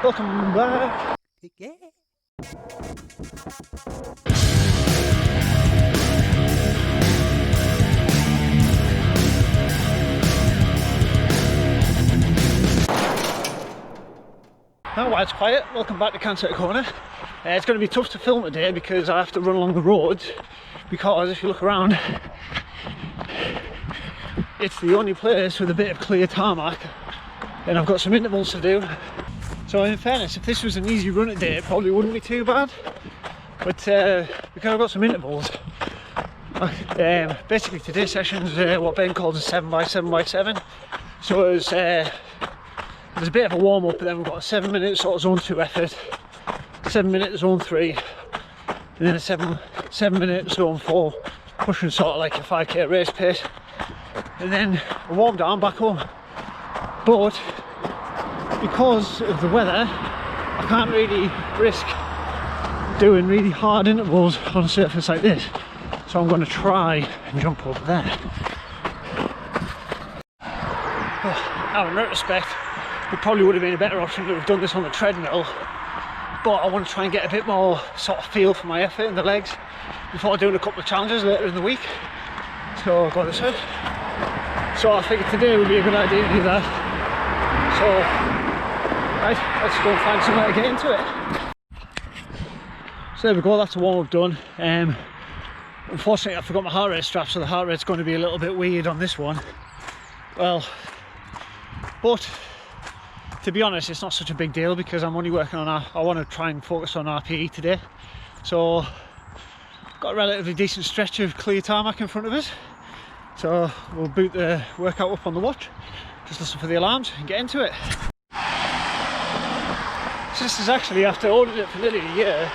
welcome back. Yeah. Now while it's quiet, welcome back to Cancer Corner. It's going to be tough to film today because I have to run along the roads, because if you look around, it's the only place with a bit of clear tarmac, and I've got some intervals to do. So in fairness, if this was an easy run today, it probably wouldn't be too bad, but because I've got some intervals, basically today's session's what Ben calls a 7x7x7. So there's a bit of a warm up, but then we've got a 7-minute sort of zone 2 effort, 7-minute zone 3, and then a 7-minute zone 4, pushing sort of like a 5k race pace, and then a warm down back home. But because of the weather, I can't really risk doing really hard intervals on a surface like this, so I'm going to try and jump over there. Now in retrospect, it probably would have been a better option to have done this on the treadmill, but I want to try and get a bit more sort of feel for my effort in the legs before doing a couple of challenges later in the week. So I'll go this way. So I figured today would be a good idea to do that. So right, let's go and find somewhere to get into it. So there we go, that's a warm up done. Unfortunately I forgot my heart rate strap, so the heart rate's going to be a little bit weird on this one. Well, but to be honest, it's not such a big deal because I'm only working on I want to try and focus on RPE today. So got a relatively decent stretch of clear tarmac in front of us. So we'll boot the workout up on the watch, just listen for the alarms and get into it. So this is actually, after ordering it for nearly a year,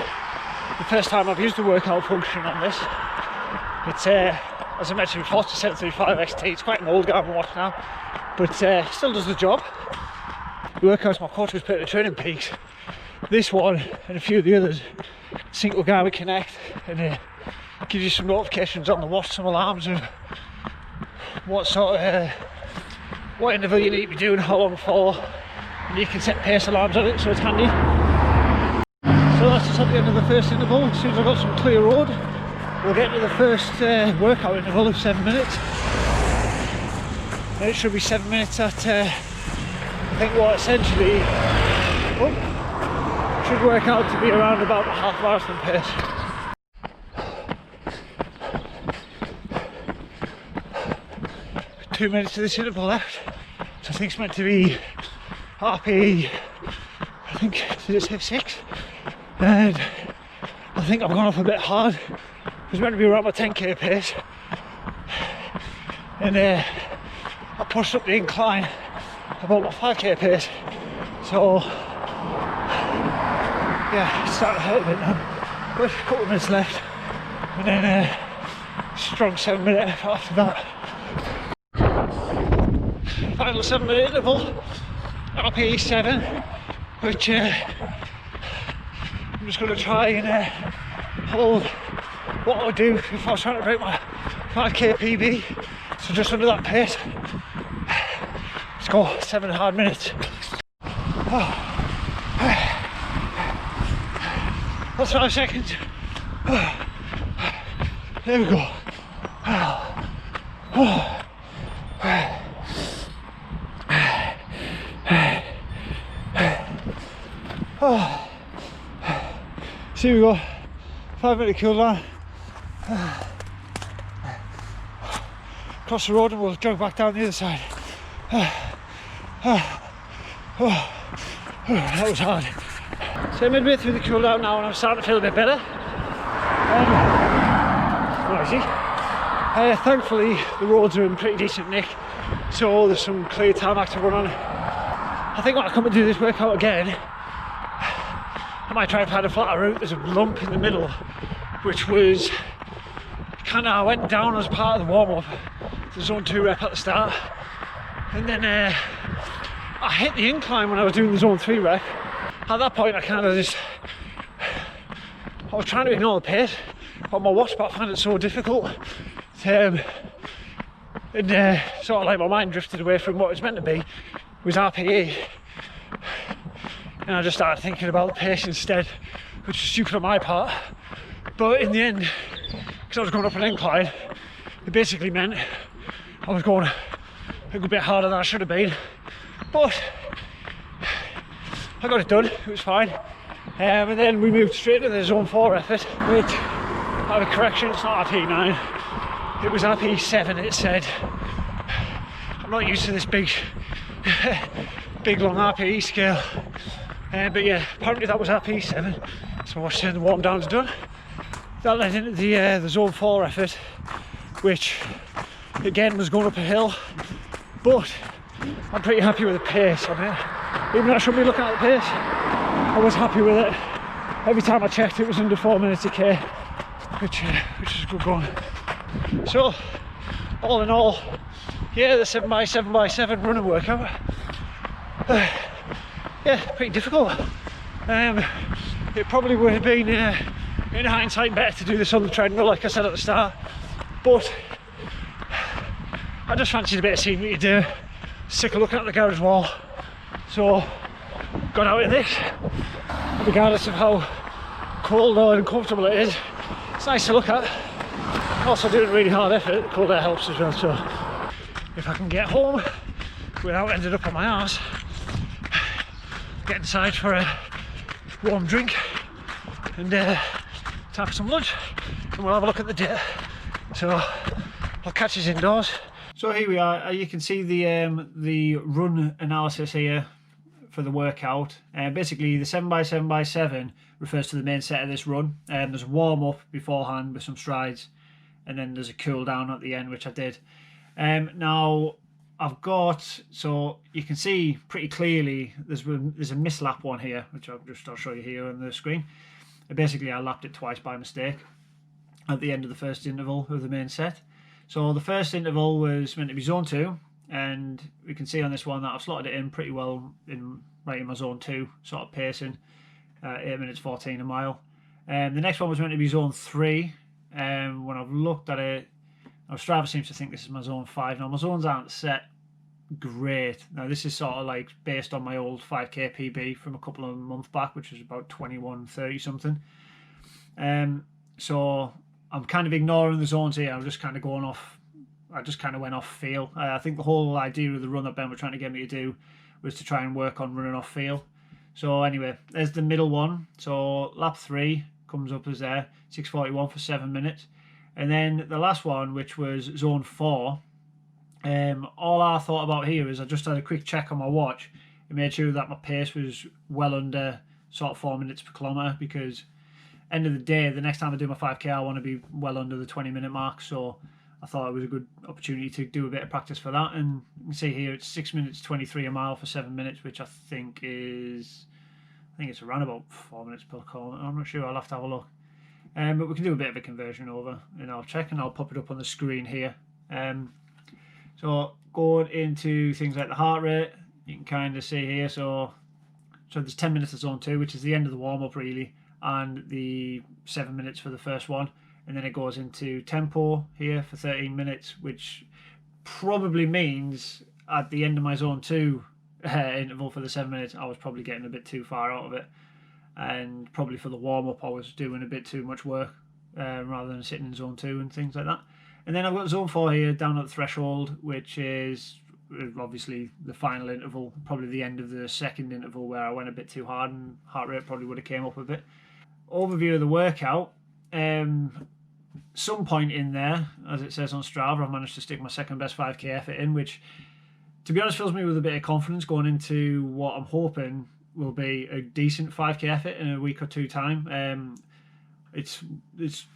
the first time I've used the workout function on this. It's as I mentioned before, it's a 735 XT. It's quite an old Garmin watch now, but still does the job. The workouts my coach was putting at Training Peaks, this one and a few of the others sync with Garmin Connect, and it gives you some notifications on the watch, some alarms of what sort of what interval you need to be doing, how long for, and you can set pace alarms on it, so it's handy. So that's just at the end of the first interval. As soon as I've got some clear road, we'll get to the first workout interval of 7 minutes. And it should be 7 minutes at I think what essentially should work out to be around about the half marathon pace. 2 minutes of this interval left, so I think it's meant to be RPE, I think, did it say 6? And I think I've gone off a bit hard. It was meant to be around my 10k pace, and I pushed up the incline about my 5k pace, so yeah, it's starting to hurt a bit now. Got a couple of minutes left, and then a strong 7-minute effort after that. Final 7-minute interval, RPE 7, which I'm just going to try and hold what I do if I was trying to break my 5k PB, so just under that pace. Let's go, 7 hard minutes. That's 5 seconds. There we go. So here we go, 5-minute cool down. Across the road and we'll jog back down the other side. That was hard. So I'm midway through the cool down now and I'm starting to feel a bit better. Noisy. Thankfully the roads are in pretty decent nick, so there's some clear tarmac to run on. I think when I come and do this workout again, I might try and find a flatter route. There's a lump in the middle, which was kind of, I went down as part of the warm-up, the zone 2 rep at the start, and then I hit the incline when I was doing the zone 3 rep. At that point I kind of just, I was trying to ignore the pace, but my watch, but I found it so difficult. And sort of like my mind drifted away from what it was meant to be, was RPE. and I just started thinking about the pace instead, which was stupid on my part. But in the end, because I was going up an incline, it basically meant I was going a good bit harder than I should have been. But I got it done, it was fine. And then we moved straight to the zone 4 effort, which, I have a correction, it's not RP9, it was RP7. It said, I'm not used to this big long RPE scale, but yeah, apparently that was RP7. So I watched the warm down's done. That led into the zone 4 effort, which again was going up a hill, but I'm pretty happy with the pace on it. Even though I shouldn't be looking at the pace, I was happy with it. Every time I checked, it was under 4 minutes a k, which is good going. So all in all, yeah, the 7x7x7 running workout, yeah, pretty difficult. It probably would have been in hindsight better to do this on the treadmill, like I said at the start, but I just fancied a bit of scenery to do. Sick of looking at the garage wall, so got out of this. Regardless of how cold or uncomfortable it is, it's nice to look at. Also doing a really hard effort, the cold air helps as well, so if I can get home without ending up on my arse, get inside for a warm drink and time for some lunch, and we'll have a look at the day. So I'll catch us indoors. So here we are. You can see the run analysis here for the workout. Basically the 7x7x7 refers to the main set of this run. There's a warm up beforehand with some strides, and then there's a cool down at the end, which I did. Now I've got, so you can see pretty clearly there's a mislap one here, which I'll show you here on the screen. Basically I lapped it twice by mistake at the end of the first interval of the main set. So the first interval was meant to be zone 2, and we can see on this one that I've slotted it in pretty well right in my zone 2 sort of pacing, 8 minutes 14 a mile. The next one was meant to be zone 3, and when I've looked at it, Strava seems to think this is my zone 5. Now my zones aren't set great. Now this is sort of like based on my old 5k PB from a couple of months back, which was about 21:30 something. So I'm kind of ignoring the zones here. I'm just kind of going off, I just kind of went off feel. I think the whole idea of the run that Ben were trying to get me to do was to try and work on running off feel. So anyway, there's the middle one. So lap 3 comes up as there, 6:41 for 7 minutes. And then the last one, which was zone 4, all I thought about here is I just had a quick check on my watch and made sure that my pace was well under sort of 4 minutes per kilometre, because end of the day, the next time I do my 5k, I want to be well under the 20-minute mark. So I thought it was a good opportunity to do a bit of practice for that. And you can see here it's 6 minutes 23 a mile for 7 minutes, which I think it's around about 4 minutes per kilometre. I'm not sure, I'll have to have a look. But we can do a bit of a conversion over, and I'll check, and I'll pop it up on the screen here. So going into things like the heart rate, you can kind of see here. So there's 10 minutes of zone 2, which is the end of the warm up really, and the 7 minutes for the first one, and then it goes into tempo here for 13 minutes, which probably means at the end of my zone 2 interval for the 7 minutes, I was probably getting a bit too far out of it, and probably for the warm up I was doing a bit too much work rather than sitting in zone 2 and things like that. And then I've got zone 4 here down at the threshold, which is obviously the final interval, probably the end of the second interval where I went a bit too hard and heart rate probably would have came up a bit. Overview of the workout, some point in there, as it says on Strava, I've managed to stick my second best 5k effort in, which to be honest fills me with a bit of confidence going into what I'm hoping will be a decent 5k effort in a week or two time. It's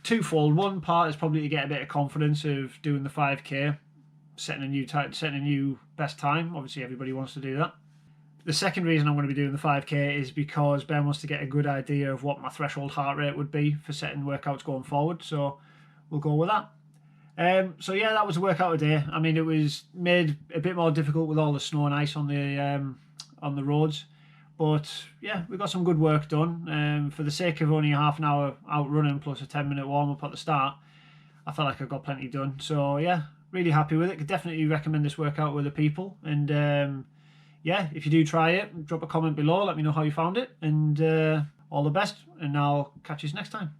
twofold. One part is probably to get a bit of confidence of doing the 5k, setting a new best time. Obviously everybody wants to do that. The second reason I'm going to be doing the 5k is because Ben wants to get a good idea of what my threshold heart rate would be for setting workouts going forward, so we'll go with that. So yeah, that was a workout today. I mean, it was made a bit more difficult with all the snow and ice on the roads, but yeah, we got some good work done. For the sake of only a half an hour out running plus a 10-minute warm up at the start, I felt like I got plenty done. So yeah, really happy with it. Could definitely recommend this workout with other people, and yeah, if you do try it, drop a comment below, let me know how you found it, and all the best, and I'll catch you next time.